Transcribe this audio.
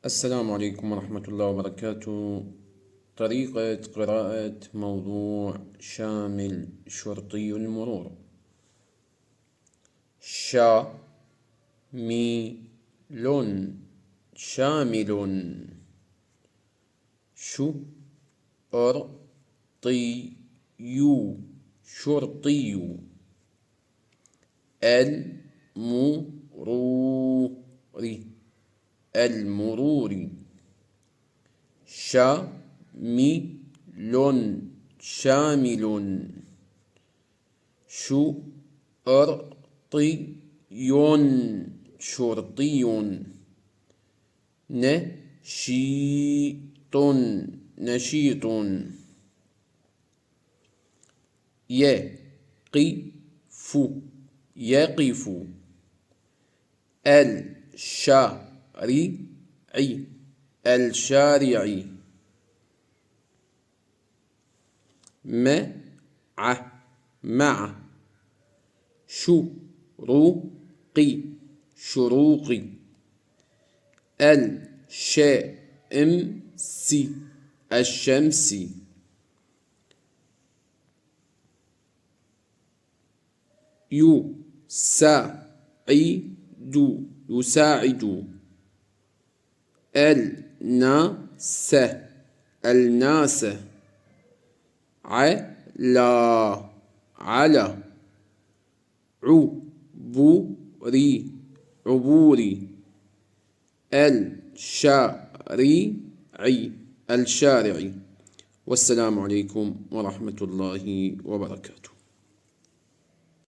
السلام عليكم ورحمة الله وبركاته. طريقة قراءة موضوع شامل شرطي المرور. شامل شامل شرطي شرطي المرور شامل شامل شرطي شرطي نشيط نشيط يقف يقف الشارع مع شروق الشمس يساعد الناس على عبور الشارع. والسلام عليكم ورحمة الله وبركاته.